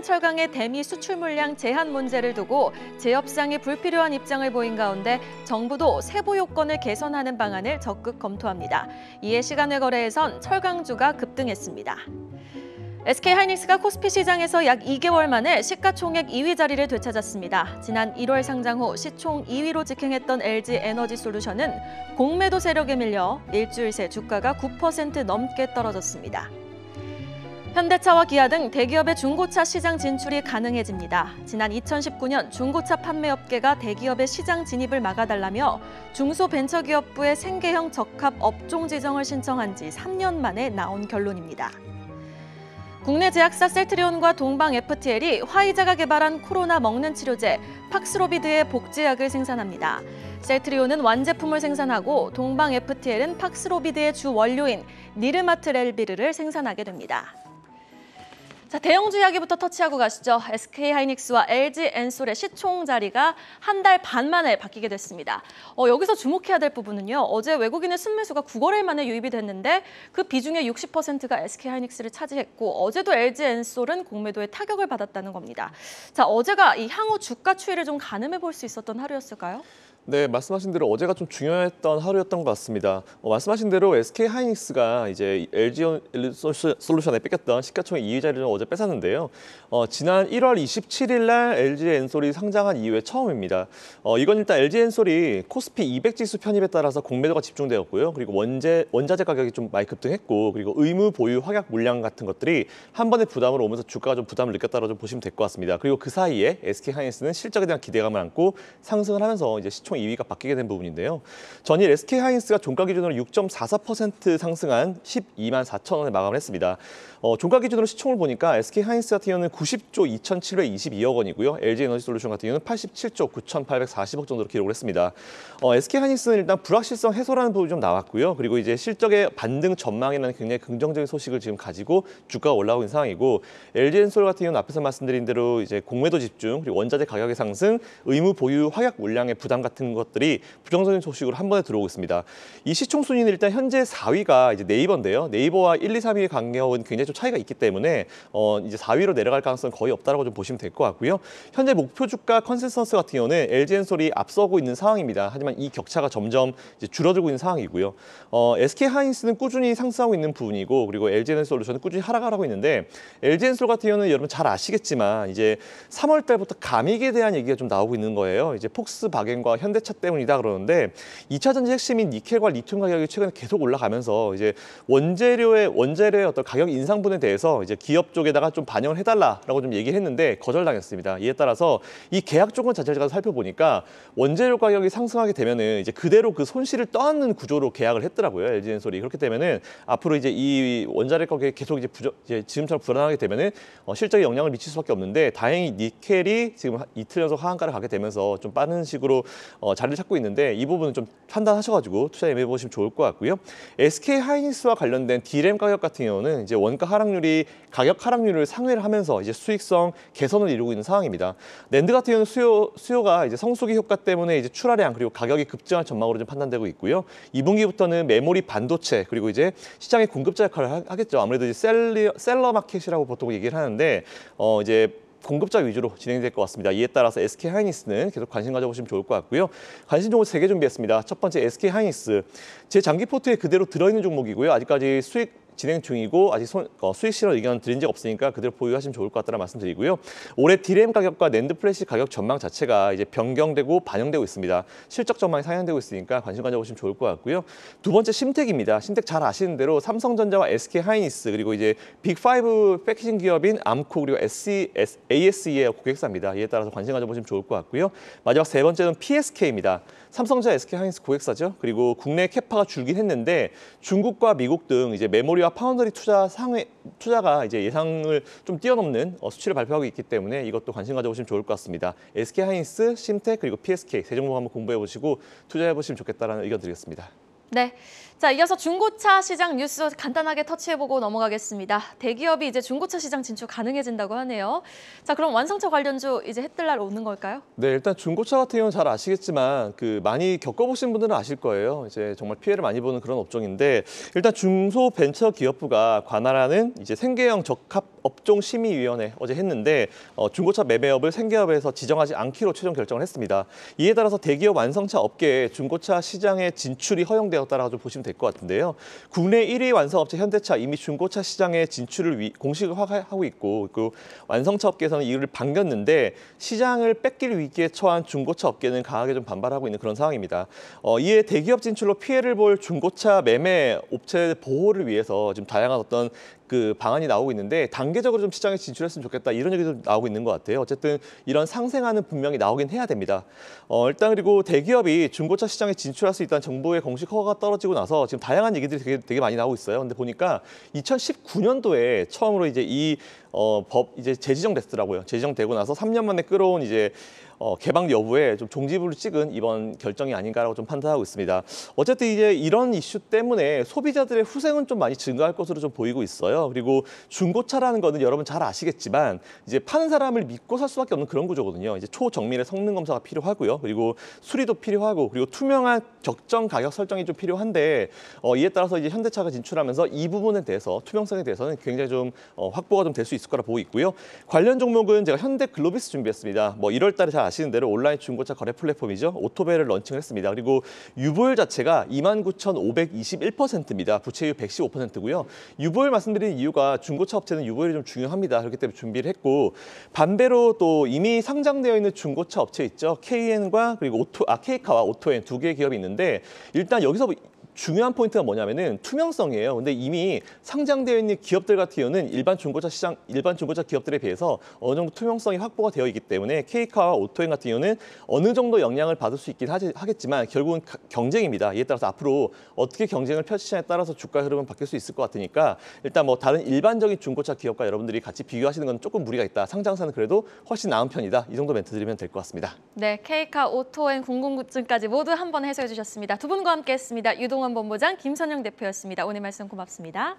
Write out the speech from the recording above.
철강의 대미 수출 물량 제한 문제를 두고 제협상이 불필요한 입장을 보인 가운데 정부도 세부 요건을 개선하는 방안을 적극 검토합니다. 이에 시간외 거래에선 철강주가 급등했습니다. SK하이닉스가 코스피 시장에서 약 2개월 만에 시가총액 2위 자리를 되찾았습니다. 지난 1월 상장 후 시총 2위로 직행했던 LG에너지솔루션은 공매도 세력에 밀려 일주일 새 주가가 9% 넘게 떨어졌습니다. 현대차와 기아 등 대기업의 중고차 시장 진출이 가능해집니다. 지난 2019년 중고차 판매업계가 대기업의 시장 진입을 막아달라며 중소벤처기업부의 생계형 적합 업종 지정을 신청한 지 3년 만에 나온 결론입니다. 국내 제약사 셀트리온과 동방FTL이 화이자가 개발한 코로나 먹는 치료제 팍스로비드의 복제약을 생산합니다. 셀트리온은 완제품을 생산하고 동방FTL은 팍스로비드의 주 원료인 니르마트렐비르를 생산하게 됩니다. 자, 대형주 이야기부터 터치하고 가시죠. SK하이닉스와 LG엔솔의 시총 자리가 한 달 반 만에 바뀌게 됐습니다. 여기서 주목해야 될 부분은요. 어제 외국인의 순매수가 9거래일 만에 유입이 됐는데 그 비중의 60%가 SK하이닉스를 차지했고 어제도 LG엔솔은 공매도에 타격을 받았다는 겁니다. 자, 어제가 이 향후 주가 추이를 좀 가늠해 볼 수 있었던 하루였을까요? 네, 말씀하신 대로 어제가 좀 중요했던 하루였던 것 같습니다. 말씀하신 대로 SK하이닉스가 이제 LG솔루션에 뺏겼던 시가총액 2위 자리를 어제 뺏었는데요. 지난 1월 27일 날 LG엔솔이 상장한 이후에 처음입니다. 이건 일단 LG엔솔이 코스피 200 지수 편입에 따라서 공매도가 집중되었고요. 그리고 원자재 가격이 좀 많이 급등했고, 그리고 의무 보유 확약 물량 같은 것들이 한 번에 부담으로 오면서 주가가 좀 부담을 느꼈다고 좀 보시면 될 것 같습니다. 그리고 그 사이에 SK하이닉스는 실적에 대한 기대감을 안고 상승을 하면서 이제 시총 2위가 바뀌게 된 부분인데요. 전일 SK하이닉스가 종가 기준으로 6.44% 상승한 12만 4천 원에 마감을 했습니다. 종가 기준으로 시총을 보니까 SK하이닉스 같은 경우는 90조 2,722억 원이고요. LG에너지솔루션 같은 경우는 87조 9,840억 정도로 기록을 했습니다. SK하이닉스는 일단 불확실성 해소라는 부분이 좀 나왔고요. 그리고 이제 실적의 반등 전망이라는 굉장히 긍정적인 소식을 지금 가지고 주가가 올라오고 있는 상황이고, LG엔솔 같은 경우는 앞에서 말씀드린 대로 이제 공매도 집중, 그리고 원자재 가격의 상승, 의무 보유 확약 물량의 부담 같은 것들이 부정적인 소식으로 한 번에 들어오고 있습니다. 이 시총 순위는 일단 현재 4위가 이제 네이버인데요. 네이버와 1, 2, 3위의 간격은 굉장히 좀 차이가 있기 때문에 이제 4위로 내려갈 가능성은 거의 없다라고 좀 보시면 될 것 같고요. 현재 목표 주가 컨센서스 같은 경우는 LG엔솔이 앞서고 있는 상황입니다. 하지만 이 격차가 점점 이제 줄어들고 있는 상황이고요. SK하이닉스는 꾸준히 상승하고 있는 부분이고, 그리고 LG에너지솔루션은 꾸준히 하락하고 있는데, LG엔솔 같은 경우는 여러분 잘 아시겠지만 이제 3월 달부터 감익에 대한 얘기가 좀 나오고 있는 거예요. 이제 폭스바겐과 현대차 때문이다 그러는데, 2차 전지 핵심인 니켈과 리튬 가격이 최근에 계속 올라가면서 이제 원재료의 어떤 가격 인상분에 대해서 이제 기업 쪽에다가 좀 반영을 해달라라고 좀 얘기를 했는데 거절당했습니다. 이에 따라서 이 계약 조건 자체를 살펴보니까 원재료 가격이 상승하게 되면은 이제 그대로 그 손실을 떠안는 구조로 계약을 했더라고요. LG엔솔이. 그렇기 때문에 앞으로 이제 이 원자재 가격이 계속 이제 지금처럼 불안하게 되면은 실적에 영향을 미칠 수밖에 없는데, 다행히 니켈이 지금 이틀 연속 하한가를 가게 되면서 좀 빠른 식으로 자리를 찾고 있는데, 이 부분은 좀 판단하셔가지고 투자 임해 보시면 좋을 것 같고요. SK하이닉스와 관련된 D램 가격 같은 경우는 이제 원가 하락률이 가격 하락률을 상회를 하면서 이제 수익성 개선을 이루고 있는 상황입니다. 낸드 같은 경우는 수요가 이제 성수기 효과 때문에 이제 출하량 그리고 가격이 급증할 전망으로 좀 판단되고 있고요. 2분기부터는 메모리 반도체 그리고 이제 시장의 공급자 역할을 하겠죠. 아무래도 이제 셀러 마켓이라고 보통 얘기를 하는데 이제 공급자 위주로 진행될 것 같습니다. 이에 따라서 SK하이닉스는 계속 관심 가져보시면 좋을 것 같고요. 관심 종목 3개 준비했습니다. 첫 번째 SK하이닉스. 제 장기 포트에 그대로 들어있는 종목이고요. 아직까지 수익 진행 중이고 아직 수익 실현 의견 드린 적 없으니까 그대로 보유하시면 좋을 것 같다는 말씀드리고요. 올해 D램 가격과 낸드 플래시 가격 전망 자체가 이제 변경되고 반영되고 있습니다. 실적 전망이 상향되고 있으니까 관심 가져보시면 좋을 것 같고요. 두 번째 심텍입니다. 심텍 잘 아시는 대로 삼성전자와 SK하이닉스 그리고 이제 빅5 패키징 기업인 암코 그리고 ASE의 고객사입니다. 이에 따라서 관심 가져보시면 좋을 것 같고요. 마지막 세 번째는 PSK입니다. 삼성전자, SK하이닉스 고객사죠. 그리고 국내 캐파가 줄긴 했는데 중국과 미국 등 이제 메모리와 파운더리 투자가 이제 예상을 좀 뛰어넘는 수치를 발표하고 있기 때문에 이것도 관심 가져보시면 좋을 것 같습니다. SK하이닉스, 심텍 그리고 PSK 세 종목 한번 공부해 보시고 투자해 보시면 좋겠다라는 의견 드리겠습니다. 네. 자, 이어서 중고차 시장 뉴스 간단하게 터치해보고 넘어가겠습니다. 대기업이 이제 중고차 시장 진출 가능해진다고 하네요. 자, 그럼 완성차 관련주 이제 해뜰 날 오는 걸까요? 네, 일단 중고차 같은 경우는 잘 아시겠지만 많이 겪어보신 분들은 아실 거예요. 이제 정말 피해를 많이 보는 그런 업종인데 일단 중소벤처기업부가 관할하는 이제 생계형 적합 업종 심의위원회 어제 했는데 중고차 매매업을 생계업에서 지정하지 않기로 최종 결정을 했습니다. 이에 따라서 대기업 완성차 업계에 중고차 시장에 진출이 허용되었다라고 보시면 될 것 같은데요. 국내 1위 완성업체 현대차 이미 중고차 시장에 진출을 공식화하고 있고 그 완성차 업계에서는 이를 반겼는데 시장을 뺏길 위기에 처한 중고차 업계는 강하게 좀 반발하고 있는 그런 상황입니다. 이에 대기업 진출로 피해를 볼 중고차 매매 업체 보호를 위해서 지금 다양한 어떤 방안이 나오고 있는데 단계적으로 좀 시장에 진출했으면 좋겠다 이런 얘기도 나오고 있는 것 같아요. 어쨌든 이런 상생안은 분명히 나오긴 해야 됩니다. 일단 그리고 대기업이 중고차 시장에 진출할 수 있다는 정부의 공식 허가가 떨어지고 나서 지금 다양한 얘기들이 되게 많이 나오고 있어요. 근데 보니까 2019년도에 처음으로 이제 이 법 이제 재지정됐더라고요. 재지정되고 나서 3년 만에 끌어온 이제 개방 여부에 좀 종지부를 찍은 이번 결정이 아닌가라고 좀 판단하고 있습니다. 어쨌든 이제 이런 이슈 때문에 소비자들의 후생은 좀 많이 증가할 것으로 좀 보이고 있어요. 그리고 중고차라는 거는 여러분 잘 아시겠지만 이제 파는 사람을 믿고 살 수밖에 없는 그런 구조거든요. 이제 초정밀의 성능 검사가 필요하고요. 그리고 수리도 필요하고 그리고 투명한 적정 가격 설정이 좀 필요한데 이에 따라서 이제 현대차가 진출하면서 이 부분에 대해서 투명성에 대해서는 굉장히 좀 확보가 좀 될 수 있을 거라 보고 있고요. 관련 종목은 제가 현대 글로비스 준비했습니다. 1월 달에 잘 아시는 대로 온라인 중고차 거래 플랫폼이죠. 오토베를 런칭을 했습니다. 그리고 유보율 자체가 29,521%입니다. 부채율 115%고요. 유보율 말씀드리는 이유가 중고차 업체는 유보율이 좀 중요합니다. 그렇기 때문에 준비를 했고 반대로 또 이미 상장되어 있는 중고차 업체 있죠. KN과 그리고 K카와 오토엔 두 개의 기업이 있는데 일단 여기서 중요한 포인트가 뭐냐면은 투명성이에요. 근데 이미 상장되어 있는 기업들 같은 경우는 일반 중고차 기업들에 비해서 어느 정도 투명성이 확보가 되어 있기 때문에 K카와 오토엔 같은 경우는 어느 정도 영향을 받을 수 있긴 하겠지만 결국은 경쟁입니다. 이에 따라서 앞으로 어떻게 경쟁을 펼치냐에 따라서 주가 흐름은 바뀔 수 있을 것 같으니까 일단 다른 일반적인 중고차 기업과 여러분들이 같이 비교하시는 건 조금 무리가 있다. 상장사는 그래도 훨씬 나은 편이다. 이 정도 멘트 드리면 될 것 같습니다. 네, K카, 오토엔 궁금증까지 모두 한번 해소해 주셨습니다. 두 분과 함께했습니다. 유동원 본부장, 김선영 대표였습니다. 오늘 말씀 고맙습니다.